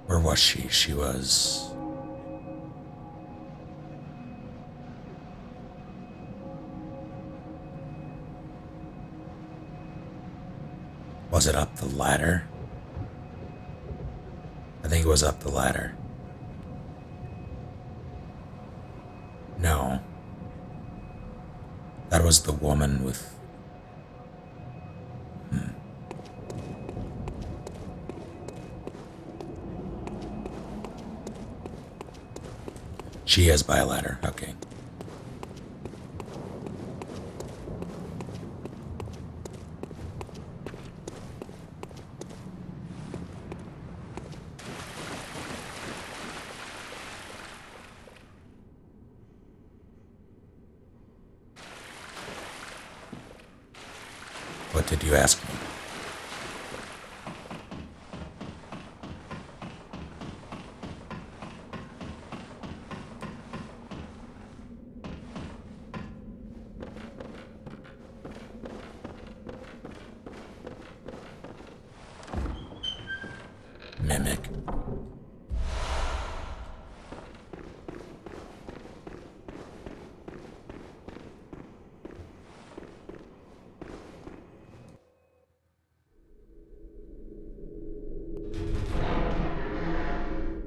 Where was she? She was... Was it up the ladder? I think it was up the ladder. No. That was the woman with... She is by a ladder. Okay. What did you ask me? Mimic.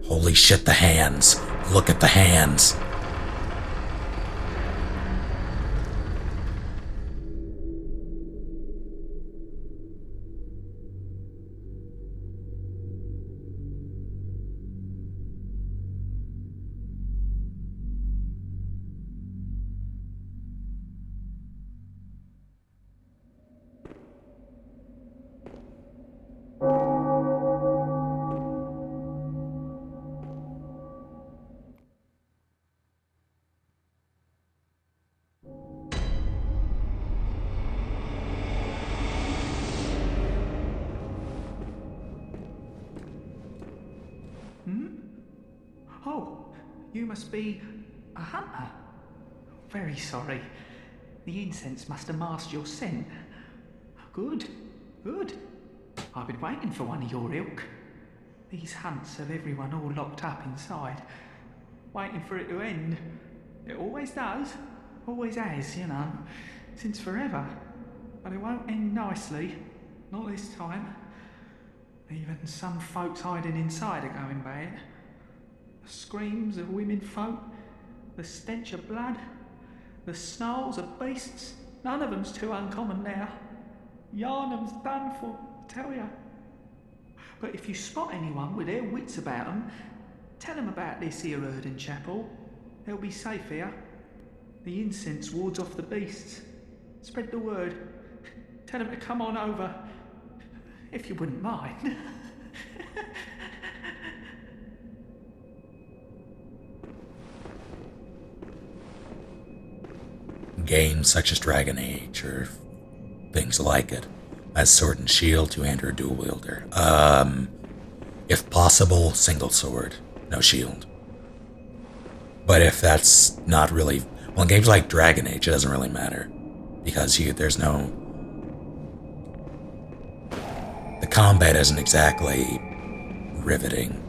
Holy shit, the hands. Look at the hands. Oh, you must be a hunter. Very sorry. The incense must have masked your scent. Good, good. I've been waiting for one of your ilk. These hunts have everyone all locked up inside, waiting for it to end. It always does, always has, you know, since forever. But it won't end nicely, not this time. Even some folks hiding inside are going bad. The screams of women folk, the stench of blood, the snarls of beasts, none of them's too uncommon now. Yarnam's done for, I tell ya. But if you spot anyone with their wits about 'em, tell 'em about this here Erden chapel. They'll be safe here. The incense wards off the beasts. Spread the word. Tell 'em to come on over, if you wouldn't mind. Games such as Dragon Age or things like it, as sword and shield to enter a dual wielder. If possible, single sword, no shield. But if that's not really, well, in games like Dragon Age, it doesn't really matter because there's no, the combat isn't exactly riveting.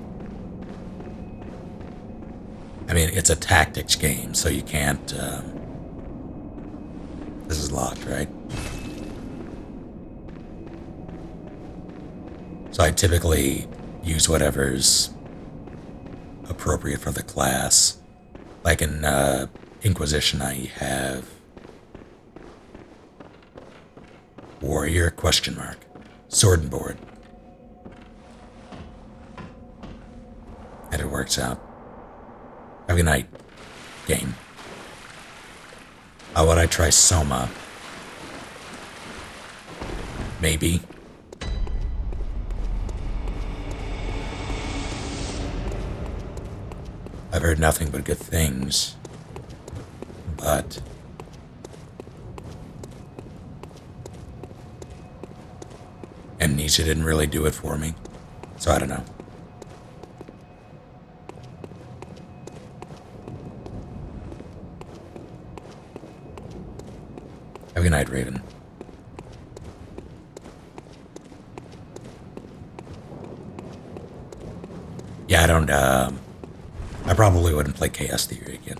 I mean, it's a tactics game, so you can't. This is locked, right? So I typically use whatever's appropriate for the class. Like in Inquisition, I have Warrior, question mark, Sword and Board. And it works out. Have a good night, game. Would I try Soma? Maybe. I've heard nothing but good things, but Amnesia didn't really do it for me, so I don't know. Have a good night, Raven. Yeah, I don't, I probably wouldn't play Chaos Theory again.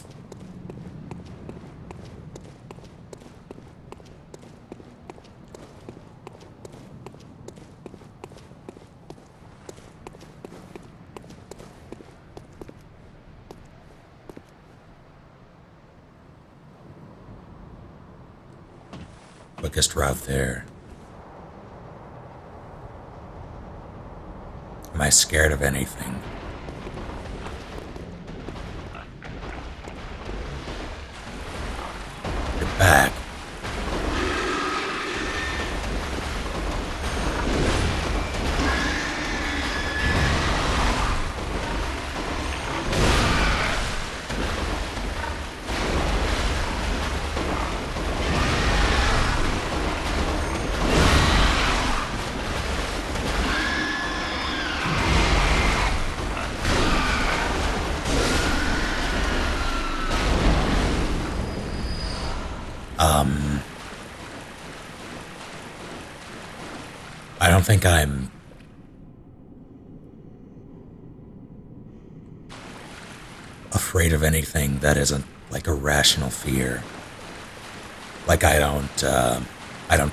Quickest route there. Am I scared of anything? You're back. I don't think I'm afraid of anything that isn't like a rational fear. Like I don't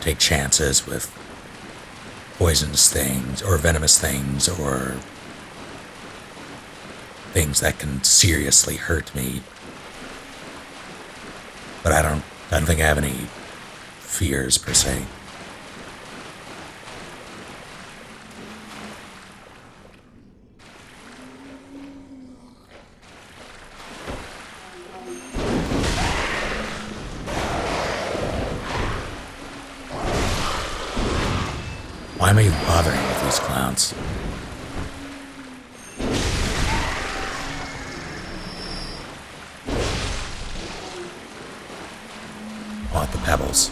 take chances with poisonous things or venomous things or things that can seriously hurt me. But I don't think I have any fears per se. Why am I even bothering with these clowns? I want the pebbles.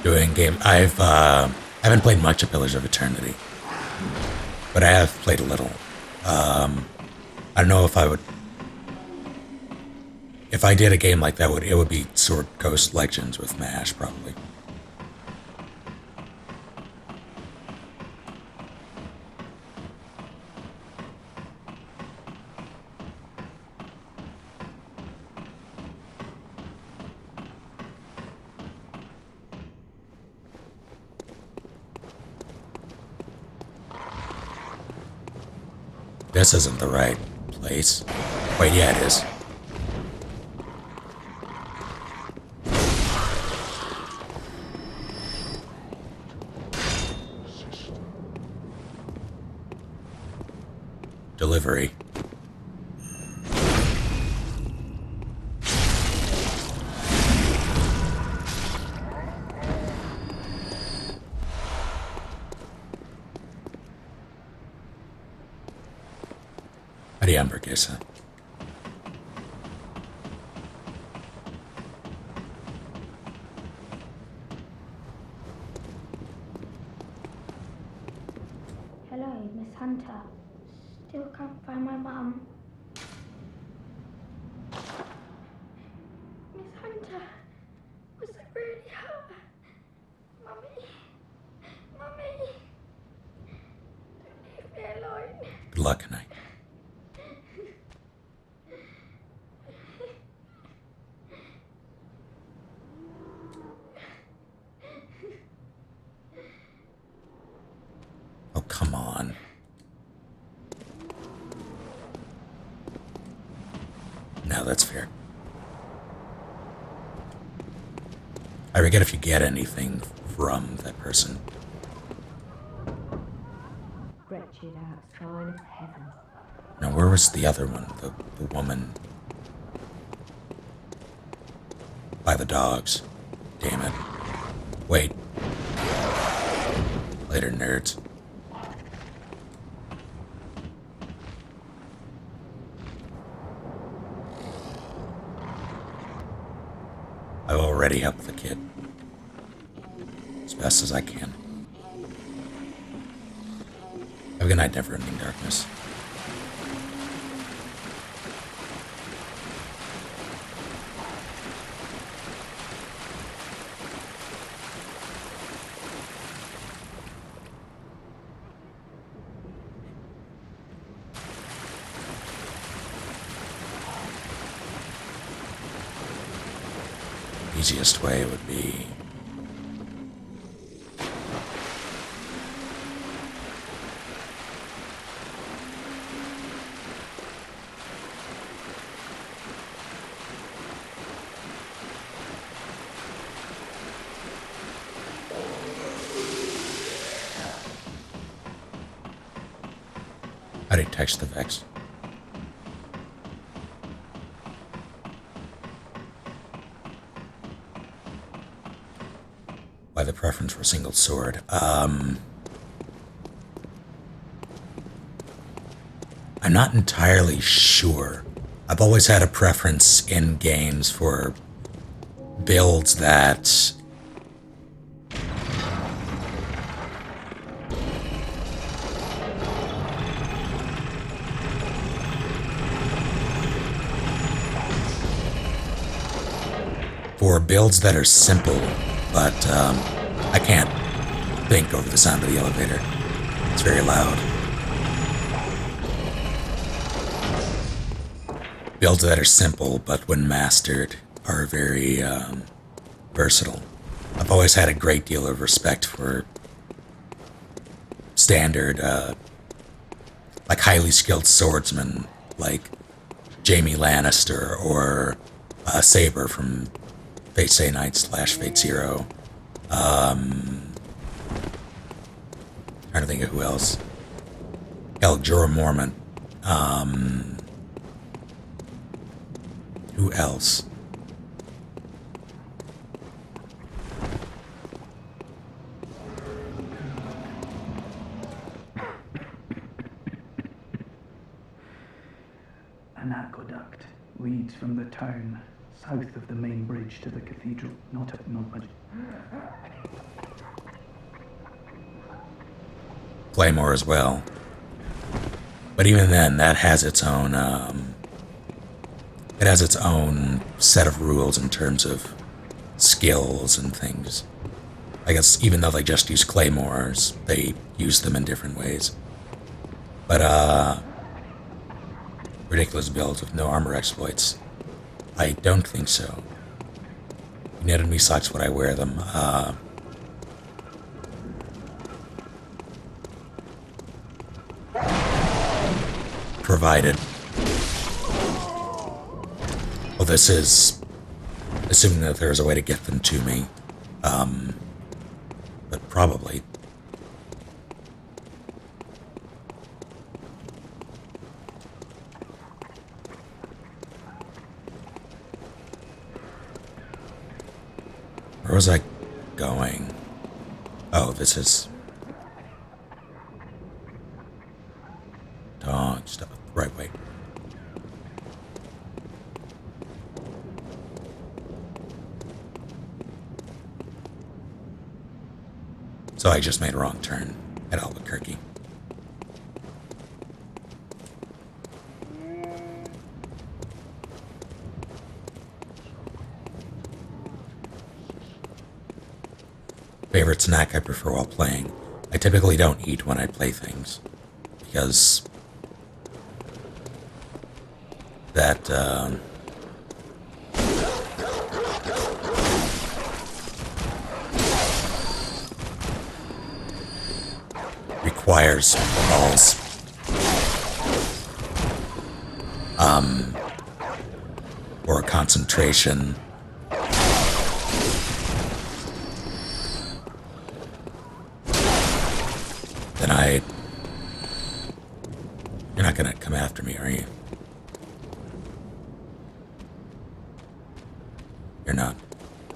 Doing game. I haven't played much of Pillars of Eternity, but I have played a little. I don't know if I would. If I did a game like that, it would be Sword Coast Legends with MASH probably. This isn't the right place. Wait, yeah, it is. Delivery. Hari hamburguesa. Hello, Miss Hunter. Still can't find my mum. Miss Hunter, was it really her? Mummy, Mummy, don't leave me alone. Good luck, Knight. Oh, come on. No, that's fair. I forget if you get anything from that person. Wretched outshine of heaven. Now, where was the other one? The woman by the dogs. Damn it. Wait. Later, nerds. I've already helped the kid as best as I can. Have a good night, never-ending darkness. Easiest way would be how do you text the Vex? Why the preference for single sword? I'm not entirely sure. I've always had a preference in games for builds that are simple, but I can't think over the sound of the elevator. It's very loud. Builds that are simple, but when mastered, are very versatile. I've always had a great deal of respect for standard, like highly skilled swordsmen, like Jaime Lannister or Saber from Fate Stay Night / Fate Zero. Trying to think of who else. Jorah Mormont. Who else? An aqueduct leads from the town south of the main bridge to the cathedral, not much. Claymore as well. But even then, that has its own, it has its own set of rules in terms of skills and things. I guess even though they just use claymores, they use them in different ways. But, ridiculous builds with no armor exploits. I don't think so. Knitted me socks when I wear them. Provided. Well, this is assuming that there's a way to get them to me. But probably. Where was I going? Oh, this is... Dog stuff. Right way. So I just made a wrong turn at Albuquerque. Favorite snack I prefer while playing. I typically don't eat when I play things, because that requires balls. Or a concentration. Then you're not gonna come after me, are you? You're not.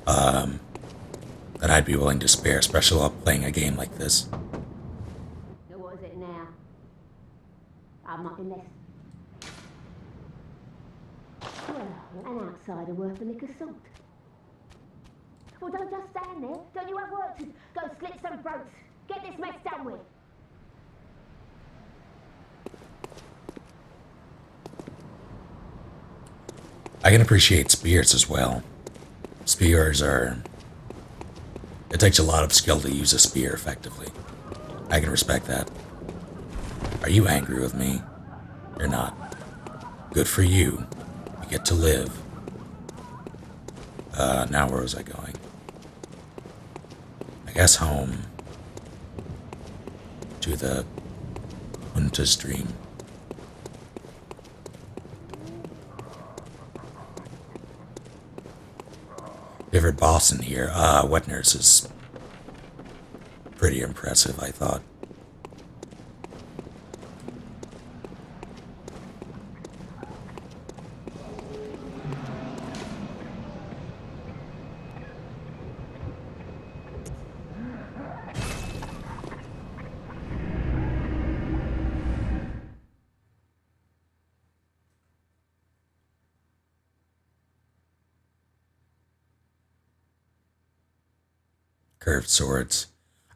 Then I'd be willing to spare, especially while playing a game like this. So what is it now? I'm not in this. Well, an outsider worth a lick of salt. Well, don't just stand there. Don't you have work to go slit some throats? Get this mess done with. I can appreciate spears as well. Spears are... It takes a lot of skill to use a spear effectively. I can respect that. Are you angry with me? You're not. Good for you. You get to live. Now where was I going? I guess home. To the Hunter's Dream. Favorite boss in here? Wet Nurse is pretty impressive, I thought. Curved swords.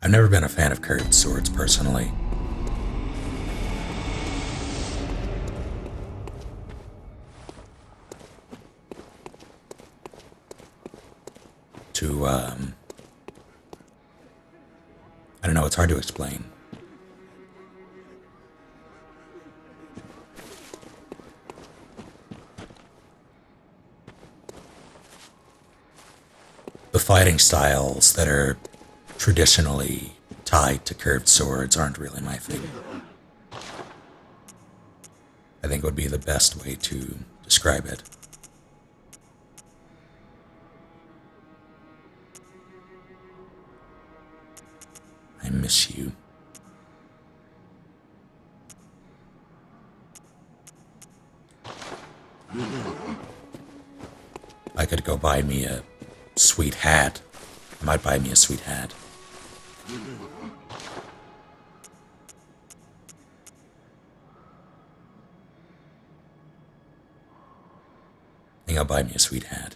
I've never been a fan of curved swords, personally. I don't know, it's hard to explain. The fighting styles that are traditionally tied to curved swords aren't really my thing. I think would be the best way to describe it. I miss you. I could go buy me a sweet hat. I might buy me a sweet hat. I think I'll buy me a sweet hat.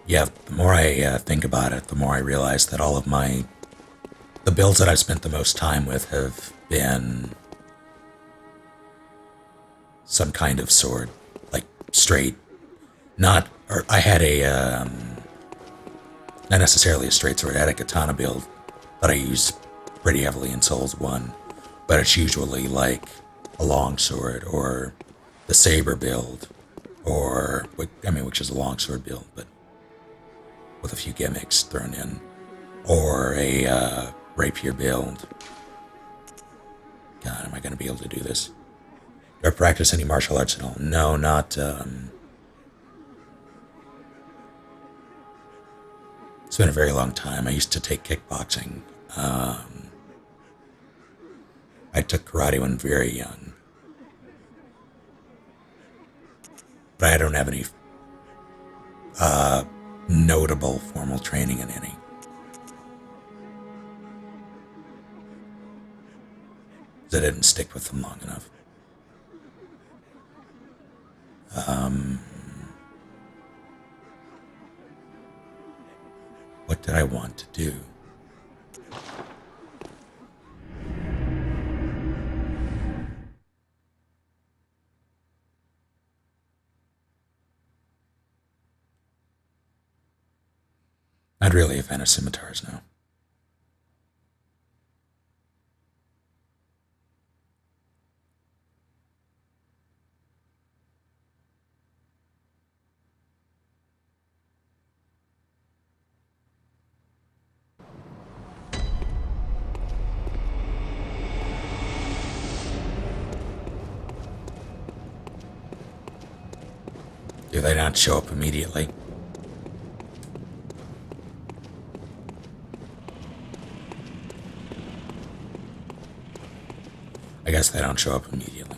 Yeah, the more I think about it, the more I realize that all of the builds that I've spent the most time with have been some kind of sword, like straight, I had not necessarily a straight sword, I had a katana build that I used pretty heavily in Souls 1, but it's usually like a long sword, or the saber build, or, which is a long sword build, but with a few gimmicks thrown in, or a rapier build. God, am I going to be able to do this? Do I practice any martial arts at all? No, not, it's been a very long time. I used to take kickboxing. I took karate when very young. But I don't have any notable formal training in any. Because I didn't stick with them long enough. What did I want to do? Not really a fan of scimitars now. Do they not show up immediately? I guess they don't show up immediately.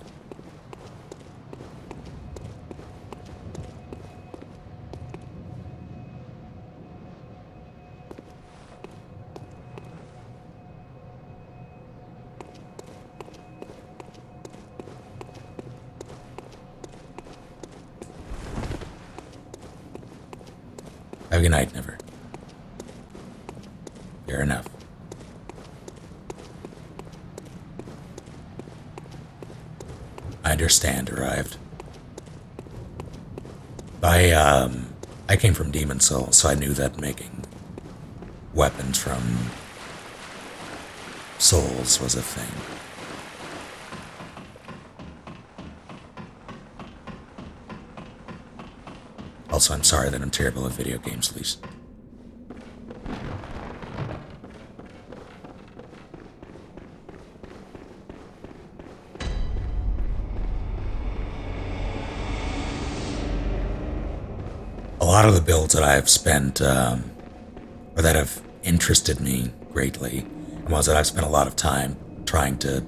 Have a good night, Never. Fair enough. I understand, arrived. I came from Demon Soul, so I knew that making weapons from souls was a thing. Also, I'm sorry that I'm terrible at video games, Lise. A lot of the builds that I've spent, or that have interested me greatly, and ones that I've spent a lot of time trying to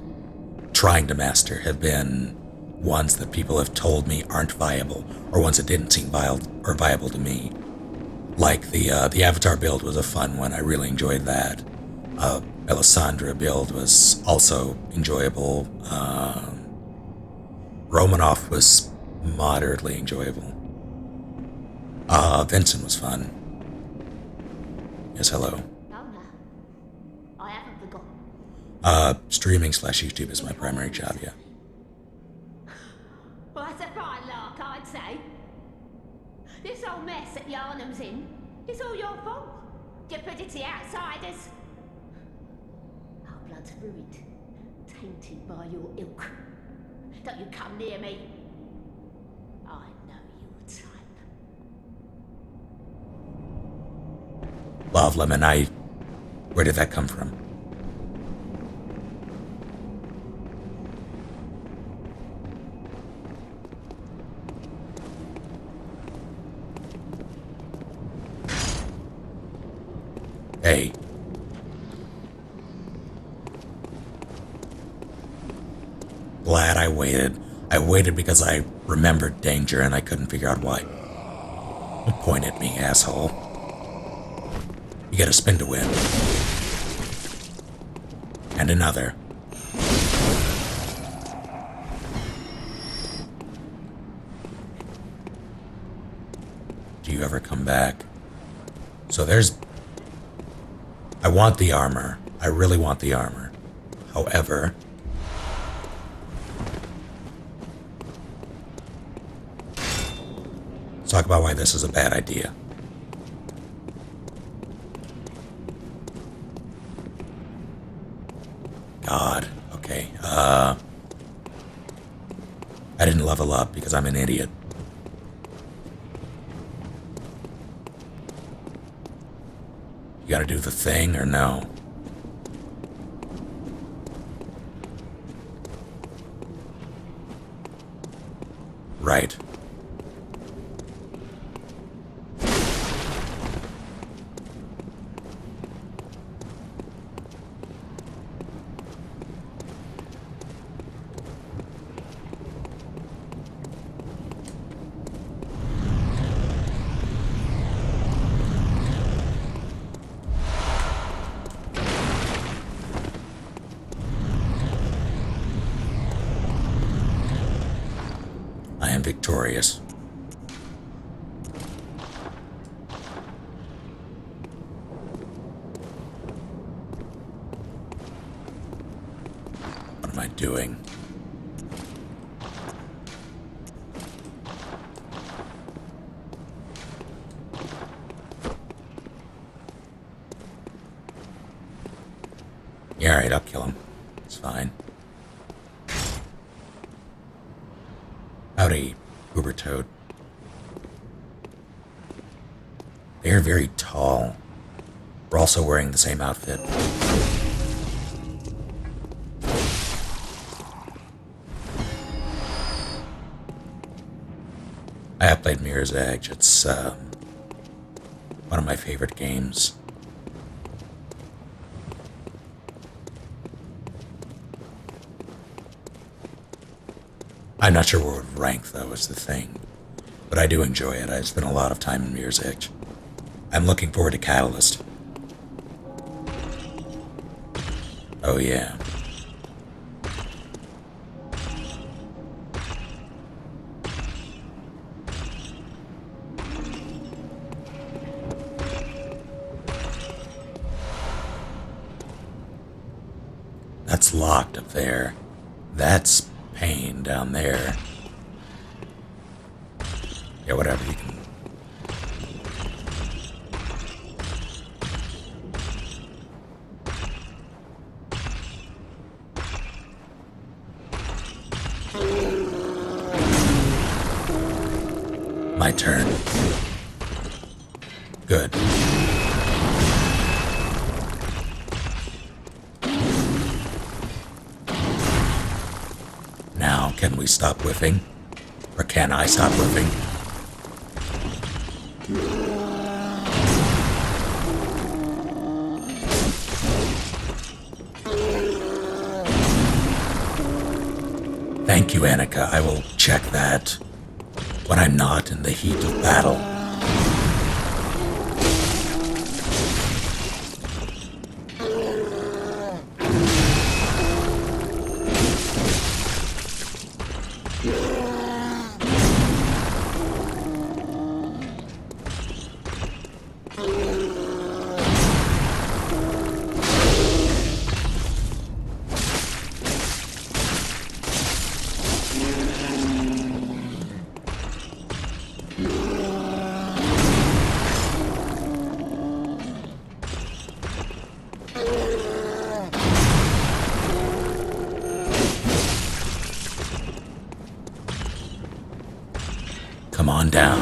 master, have been ones that people have told me aren't viable, or ones that didn't seem viable to me. Like the Avatar build was a fun one. I really enjoyed that. Melisandre build was also enjoyable. Romanoff was moderately enjoyable. Vincent was fun. Yes, hello. No, I haven't forgotten. Streaming / YouTube is my primary job, yeah. Well, that's a fine lark, I'd say. This whole mess that Yarnam's in, it's all your fault. Stupidity outsiders. Our blood's ruined, tainted by your ilk. Don't you come near me. I know your type. Love Lemon, where did that come from? Hey. Glad I waited. I waited because I remembered danger and I couldn't figure out why. Don't point at me, asshole. You get a spin to win. And another. Do you ever come back? So I want the armor. I really want the armor. However, let's talk about why this is a bad idea. God, okay. I didn't level up because I'm an idiot. You gotta do the thing or no? Right. I am victorious. What am I doing? Yeah, alright, I'll kill him. It's fine. Howdy, Uber Toad. They're very tall. We're also wearing the same outfit. I have played Mirror's Edge. It's one of my favorite games. I'm not sure where it would rank, though, is the thing. But I do enjoy it. I've spent a lot of time in Mirror's Edge. I'm looking forward to Catalyst. Oh, yeah. That's locked up there. That's pain down there. Yeah, whatever, you can... My turn. Good. Now, can we stop whiffing? Or can I stop whiffing? Thank you, Annika. I will check that when I'm not in the heat of battle. Come on down.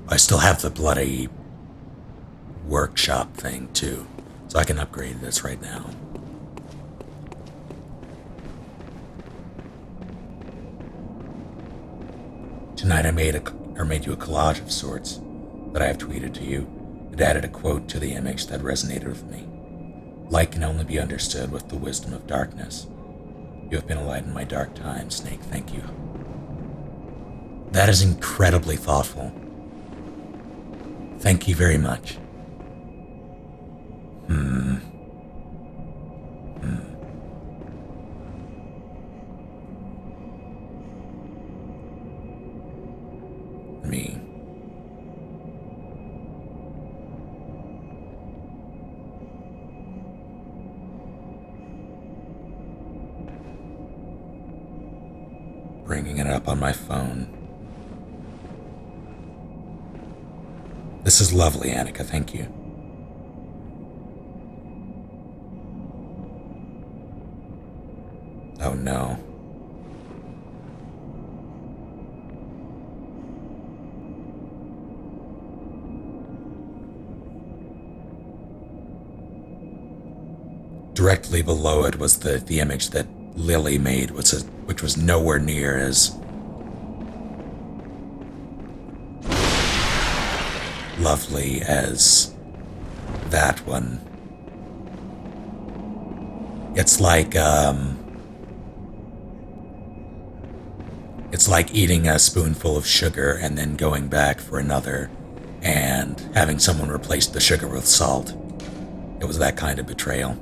I still have the bloody workshop thing too, so I can upgrade this right now. Tonight I made you a collage of sorts that I have tweeted to you. It added a quote to the image that resonated with me. Light can only be understood with the wisdom of darkness. You have been a light in my dark times, Snake. Thank you. That is incredibly thoughtful. Thank you very much. Me. Bringing it up on my phone. This is lovely, Annika. Thank you. Oh no. Directly below it was the image that Lily made, which was nowhere near as lovely as that one. It's like eating a spoonful of sugar and then going back for another and having someone replace the sugar with salt. It was that kind of betrayal.